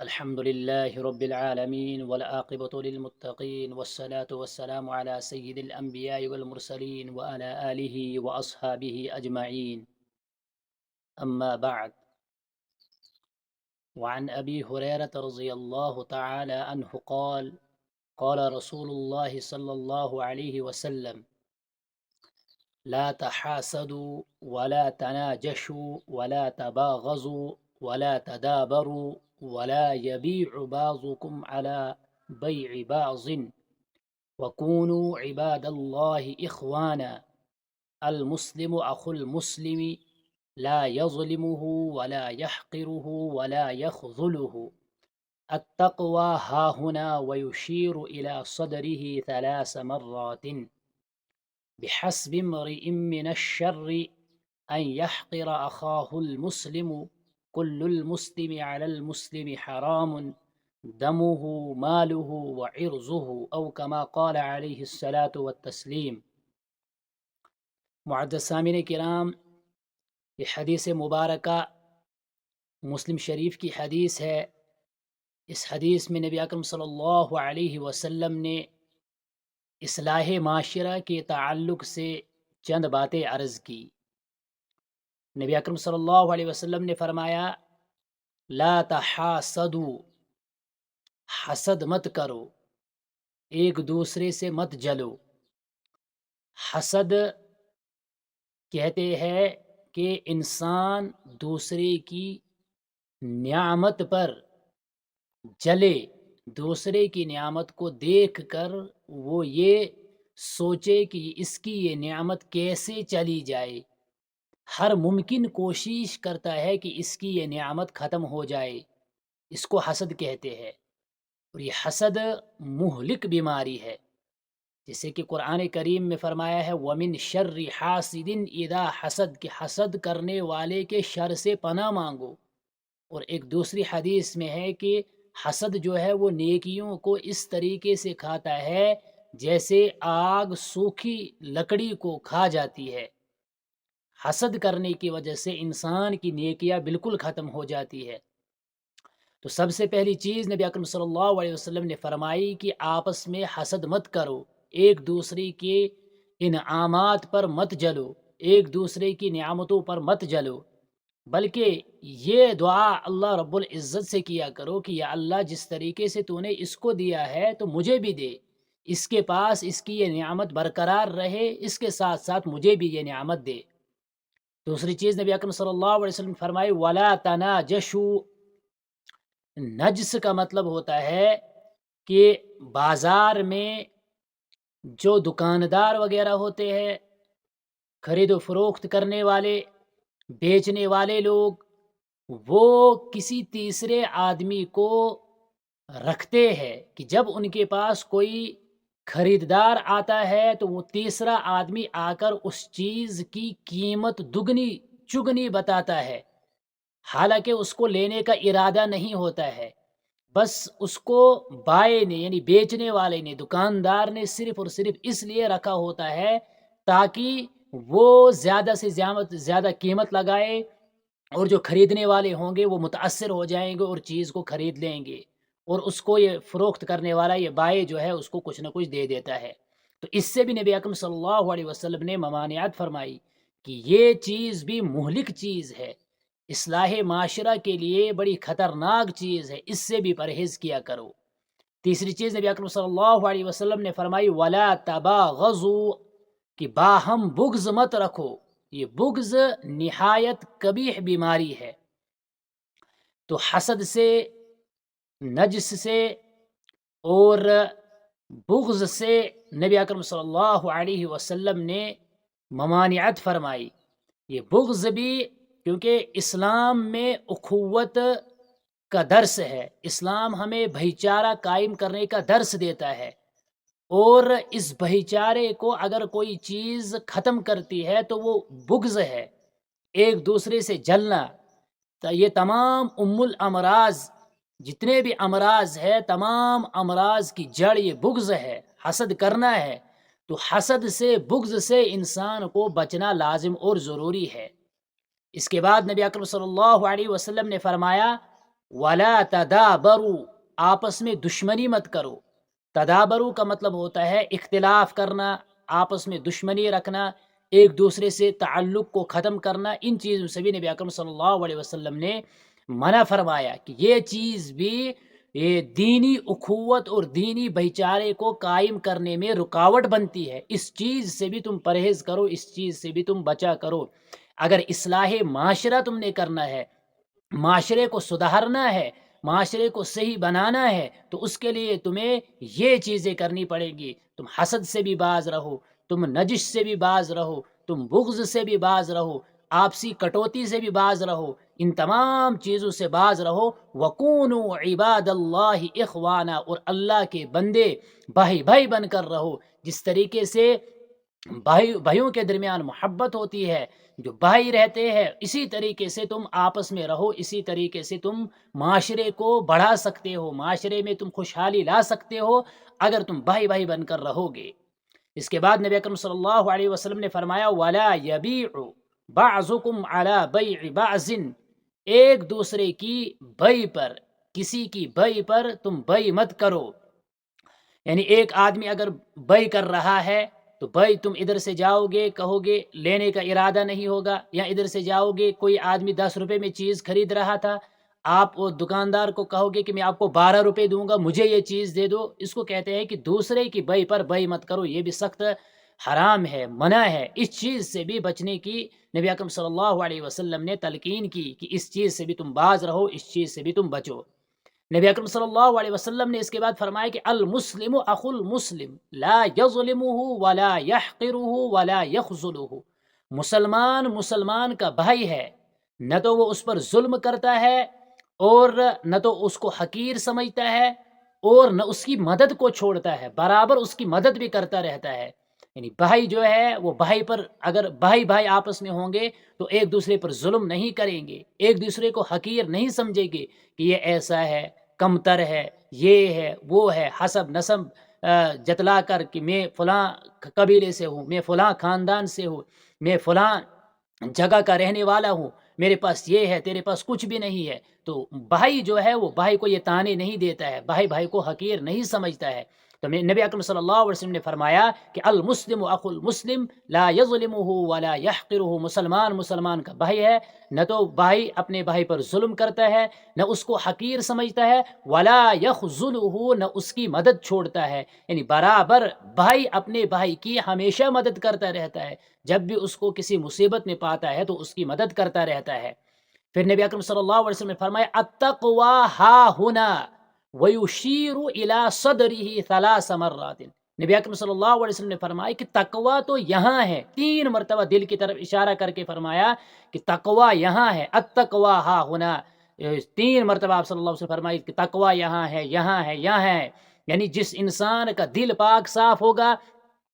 الحمد لله رب العالمين والعاقبة للمتقين والصلاة والسلام على سيد الأنبياء والمرسلين وعلى آله وأصحابه أجمعين. أما بعد، وعن أبي هريرة رضي الله تعالى عنه قال قال رسول الله صلى الله عليه وسلم: لا تحاسدوا ولا تناجشوا ولا تباغضوا ولا تدابروا ولا يبيع بعضكم على بيع بعض وكونوا عباد الله إخوانا. المسلم أخو المسلم لا يظلمه ولا يحقره ولا يخذله. التقوى هاهنا، ويشير إلى صدره 3 مرات. بحسب امرئ من الشر أن يحقر أخاه المسلم. كل المسلم على المسلم حرام، دمه ماله وعرضه، أو كما قال عليه الصلاة والتسليم. معزز سامعین کرام، یہ حدیث مبارکہ مسلم شریف کی حدیث ہے۔ اس حدیث میں نبی اکرم صلی اللہ علیہ وسلم نے اصلاح معاشرہ کے تعلق سے چند باتیں عرض کی۔ نبی اکرم صلی اللہ علیہ وسلم نے فرمایا: لا تحاسدوا، حسد مت کرو، ایک دوسرے سے مت جلو۔ حسد کہتے ہیں کہ انسان دوسرے کی نعمت پر جلے، دوسرے کی نعمت کو دیکھ کر وہ یہ سوچے کہ اس کی یہ نعمت کیسے چلی جائے، ہر ممکن کوشش کرتا ہے کہ اس کی یہ نعمت ختم ہو جائے۔ اس کو حسد کہتے ہیں، اور یہ حسد مہلک بیماری ہے، جیسے کہ قرآن کریم میں فرمایا ہے: وَمِن شَرِّ حَاسِدٍ اِذَا حَسَد، کہ حسد کرنے والے کے شر سے پناہ مانگو۔ اور ایک دوسری حدیث میں ہے کہ حسد جو ہے وہ نیکیوں کو اس طریقے سے کھاتا ہے جیسے آگ سوکھی لکڑی کو کھا جاتی ہے۔ حسد کرنے کی وجہ سے انسان کی نیکیاں بالکل ختم ہو جاتی ہے۔ تو سب سے پہلی چیز نبی اکرم صلی اللہ علیہ وسلم نے فرمائی کہ آپس میں حسد مت کرو، ایک دوسرے کے انعامات پر مت جلو، ایک دوسرے کی نعمتوں پر مت جلو، بلکہ یہ دعا اللہ رب العزت سے کیا کرو کہ یا اللہ، جس طریقے سے تو نے اس کو دیا ہے تو مجھے بھی دے، اس کے پاس اس کی یہ نعمت برقرار رہے، اس کے ساتھ ساتھ مجھے بھی یہ نعمت دے۔ دوسری چیز نبی اکرم صلی اللہ علیہ وسلم فرمائی: وَلَا تَنَاجَشُوا۔ نجس کا مطلب ہوتا ہے کہ بازار میں جو دکاندار وغیرہ ہوتے ہیں، خرید و فروخت کرنے والے، بیچنے والے لوگ، وہ کسی تیسرے آدمی کو رکھتے ہیں کہ جب ان کے پاس کوئی خریدار آتا ہے تو وہ تیسرا آدمی آ کر اس چیز کی قیمت دگنی چگنی بتاتا ہے، حالانکہ اس کو لینے کا ارادہ نہیں ہوتا ہے، بس اس کو بائے نے یعنی بیچنے والے نے، دکاندار نے صرف اور صرف اس لیے رکھا ہوتا ہے تاکہ وہ زیادہ سے زیادہ قیمت لگائے، اور جو خریدنے والے ہوں گے وہ متاثر ہو جائیں گے اور چیز کو خرید لیں گے، اور اس کو یہ فروخت کرنے والا، یہ بائے جو ہے، اس کو کچھ نہ کچھ دے دیتا ہے۔ تو اس سے بھی نبی اکرم صلی اللہ علیہ وسلم نے ممانعت فرمائی کہ یہ چیز بھی مہلک چیز ہے، اصلاح معاشرہ کے لیے بڑی خطرناک چیز ہے، اس سے بھی پرہیز کیا کرو۔ تیسری چیز نبی اکرم صلی اللہ علیہ وسلم نے فرمائی: وَلَا تَبَاغَضُوا، کہ باہم بغض مت رکھو۔ یہ بغض نہایت قبیح بیماری ہے۔ تو حسد سے، نجس سے اور بغض سے نبی اکرم صلی اللہ علیہ وسلم نے ممانعت فرمائی۔ یہ بغض بھی کیونکہ اسلام میں اخوت کا درس ہے، اسلام ہمیں بھائی چارہ قائم کرنے کا درس دیتا ہے، اور اس بھائی چارے کو اگر کوئی چیز ختم کرتی ہے تو وہ بغض ہے، ایک دوسرے سے جلنا۔ تو یہ تمام الامراض، جتنے بھی امراض ہے، تمام امراض کی جڑ یہ بغض ہے، حسد کرنا ہے۔ تو حسد سے، بغض سے انسان کو بچنا لازم اور ضروری ہے۔ اس کے بعد نبی اکرم صلی اللہ علیہ وسلم نے فرمایا ولا تدابرو، آپس میں دشمنی مت کرو. تدابرو کا مطلب ہوتا ہے اختلاف کرنا، آپس میں دشمنی رکھنا، ایک دوسرے سے تعلق کو ختم کرنا. ان چیزوں سے بھی نبی اکرم صلی اللہ علیہ وسلم نے منع فرمایا کہ یہ چیز بھی یہ دینی اخوت اور دینی بھائی چارے کو قائم کرنے میں رکاوٹ بنتی ہے. اس چیز سے بھی تم پرہیز کرو، اس چیز سے بھی تم بچا کرو. اگر اصلاح معاشرہ تم نے کرنا ہے، معاشرے کو سدھارنا ہے، معاشرے کو صحیح بنانا ہے، تو اس کے لیے تمہیں یہ چیزیں کرنی پڑیں گی. تم حسد سے بھی باز رہو، تم نجش سے بھی باز رہو، تم بغض سے بھی باز رہو، آپسی کٹوتی سے بھی باز رہو، ان تمام چیزوں سے باز رہو. وَكُونُوا عِبَادَ اللَّهِ اخوانا، اور اللہ کے بندے بھائی بھائی بن کر رہو. جس طریقے سے بھائیوں کے درمیان محبت ہوتی ہے، جو بھائی رہتے ہیں، اسی طریقے سے تم آپس میں رہو. اسی طریقے سے تم معاشرے کو بڑھا سکتے ہو، معاشرے میں تم خوشحالی لا سکتے ہو اگر تم بھائی بھائی بن کر رہو گے. اس کے بعد نبی اکرم صلی اللہ علیہ وسلم نے فرمایا وَلَا يَبِيعُ بَعْضُكُمْ عَلَى بَيْعِ بَعْضٍ، ایک دوسرے کی بئی پر، کسی کی بئی پر تم بئی مت کرو. یعنی ایک آدمی اگر بئی کر رہا ہے تو بھائی تم ادھر سے جاؤ گے، کہو گے لینے کا ارادہ نہیں ہوگا، یا ادھر سے جاؤ گے، کوئی آدمی 10 روپے میں چیز خرید رہا تھا، آپ وہ دکاندار کو کہو گے کہ میں آپ کو 12 روپے دوں گا، مجھے یہ چیز دے دو. اس کو کہتے ہیں کہ دوسرے کی بئی پر بئی مت کرو. یہ بھی سخت حرام ہے، منع ہے. اس چیز سے بھی بچنے کی نبی اکرم صلی اللہ علیہ وسلم نے تلقین کی کہ اس چیز سے بھی تم باز رہو، اس چیز سے بھی تم بچو. نبی اکرم صلی اللہ علیہ وسلم نے اس کے بعد فرمایا کہ المسلم اخو المسلم لا یظلمہ ولا یحقرہ ولا یخذلہ. مسلمان کا بھائی ہے، نہ تو وہ اس پر ظلم کرتا ہے اور نہ تو اس کو حقیر سمجھتا ہے اور نہ اس کی مدد کو چھوڑتا ہے، برابر اس کی مدد بھی کرتا رہتا ہے. یعنی بھائی جو ہے وہ بھائی پر، اگر بھائی آپس میں ہوں گے تو ایک دوسرے پر ظلم نہیں کریں گے، ایک دوسرے کو حقیر نہیں سمجھیں گے کہ یہ ایسا ہے، کمتر ہے، یہ ہے، وہ ہے. حسب نسب جتلا کر کہ میں فلاں قبیلے سے ہوں، میں فلاں خاندان سے ہوں، میں فلاں جگہ کا رہنے والا ہوں، میرے پاس یہ ہے، تیرے پاس کچھ بھی نہیں ہے. تو بھائی جو ہے وہ بھائی کو یہ تانے نہیں دیتا ہے، بھائی کو حقیر نہیں سمجھتا ہے. تو نبی اکرم صلی اللہ علیہ وسلم نے فرمایا کہ المسلم اخو المسلم لا یظلمہ ولا یحقرہ. مسلمان کا بھائی ہے، نہ تو بھائی اپنے بھائی پر ظلم کرتا ہے، نہ اس کو حقیر سمجھتا ہے، ولا یخذلہ، نہ اس کی مدد چھوڑتا ہے. یعنی برابر بھائی اپنے بھائی کی ہمیشہ مدد کرتا رہتا ہے، جب بھی اس کو کسی مصیبت میں پاتا ہے تو اس کی مدد کرتا رہتا ہے. پھر نبی اکرم صلی اللہ علیہ وسلم نے فرمایا التقوی ہا ہنا ویشیر الی صدرہ 3 مرات. نبی اکرم صلی اللہ علیہ وسلم نے فرمایا کہ تقوی تو یہاں ہے، 3 مرتبہ دل کی طرف اشارہ کر کے فرمایا کہ تقوی یہاں ہے. التقوی ہا ہنا، 3 مرتبہ آپ صلی اللہ علیہ وسلم فرمائی کہ تقوی یہاں ہے، یہاں ہے، یہاں ہے. یعنی جس انسان کا دل پاک صاف ہوگا،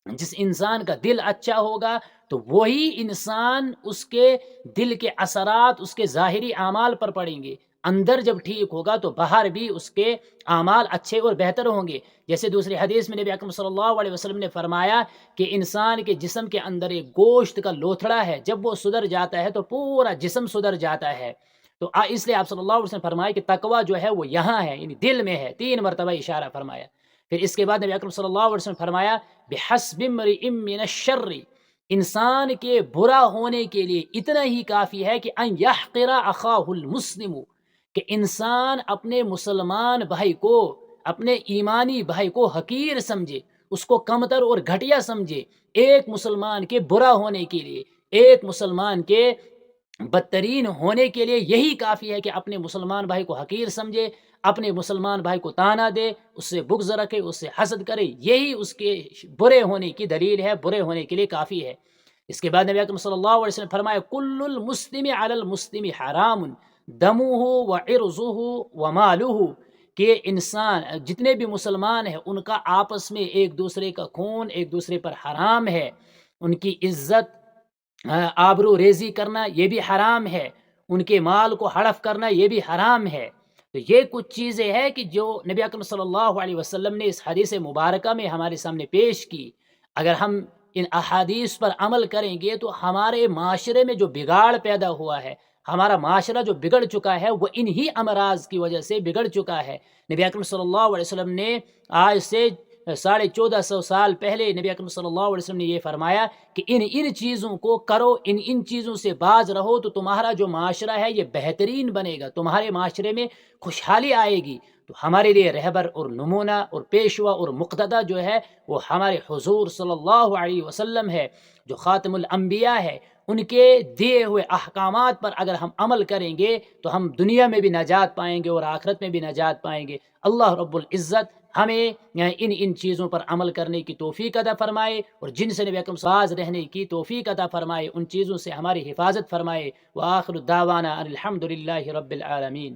جس انسان کا دل اچھا ہوگا، تو وہی انسان اس کے دل کے اثرات اس کے ظاہری اعمال پر پڑیں گے. اندر جب ٹھیک ہوگا تو باہر بھی اس کے اعمال اچھے اور بہتر ہوں گے. جیسے دوسری حدیث میں نبی اکرم صلی اللہ علیہ وسلم نے فرمایا کہ انسان کے جسم کے اندر ایک گوشت کا لوتھڑا ہے، جب وہ سدھر جاتا ہے تو پورا جسم سدھر جاتا ہے. تو اس لیے آپ صلی اللہ علیہ وسلم فرمایا کہ تقوی جو ہے وہ یہاں ہے، یعنی دل میں ہے. 3 مرتبہ اشارہ فرمایا. پھر اس کے بعد نبی اکرم صلی اللہ علیہ وسلم فرمایا بحسب امرئ من الشر، انسان کے برا ہونے کے لیے اتنا ہی کافی ہے کہ ان یحقر اخاہ المسلم، کہ انسان اپنے مسلمان بھائی کو، اپنے ایمانی بھائی کو حقیر سمجھے، اس کو کمتر اور گھٹیا سمجھے. ایک مسلمان کے برا ہونے کے لیے، ایک مسلمان کے بدترین ہونے کے لیے یہی کافی ہے کہ اپنے مسلمان بھائی کو حقیر سمجھے، اپنے مسلمان بھائی کو تانا دے، اس سے بغض رکھے، اس سے حسد کرے. یہی اس کے برے ہونے کی دلیل ہے، برے ہونے کے لیے کافی ہے. اس کے بعد نبی اکرم صلی اللہ علیہ وسلم فرمایا کل المسلم علی المسلم حرام دمہ وعرضہ ومالہ، کہ انسان جتنے بھی مسلمان ہیں ان کا آپس میں ایک دوسرے کا خون ایک دوسرے پر حرام ہے. ان کی عزت، آبرو ریزی کرنا یہ بھی حرام ہے، ان کے مال کو ہڑپ کرنا یہ بھی حرام ہے. تو یہ کچھ چیزیں ہیں کہ جو نبی اکرم صلی اللہ علیہ وسلم نے اس حدیث مبارکہ میں ہمارے سامنے پیش کی. اگر ہم ان احادیث پر عمل کریں گے تو ہمارے معاشرے میں جو بگاڑ پیدا ہوا ہے، ہمارا معاشرہ جو بگڑ چکا ہے وہ انہی امراض کی وجہ سے بگڑ چکا ہے۔ نبی اکرم صلی اللہ علیہ وسلم نے آج سے 1450 سال پہلے نبی اکرم صلی اللہ علیہ وسلم نے یہ فرمایا کہ ان چیزوں کو کرو، ان چیزوں سے باز رہو تو تمہارا جو معاشرہ ہے یہ بہترین بنے گا، تمہارے معاشرے میں خوشحالی آئے گی۔ تو ہمارے لیے رہبر اور نمونہ اور پیشوا اور مقتدیٰ جو ہے وہ ہمارے حضور صلی اللہ علیہ وسلم ہے، جو خاتم الانبیاء ہے۔ ان کے دیے ہوئے احکامات پر اگر ہم عمل کریں گے تو ہم دنیا میں بھی نجات پائیں گے اور آخرت میں بھی نجات پائیں گے۔ اللہ رب العزت ہمیں ان چیزوں پر عمل کرنے کی توفیق عطا فرمائے، اور جن سے نبی اکرم ساز رہنے کی توفیق عطا فرمائے، ان چیزوں سے ہماری حفاظت فرمائے۔ وآخر دعوانا ان الحمد للہ رب العالمین۔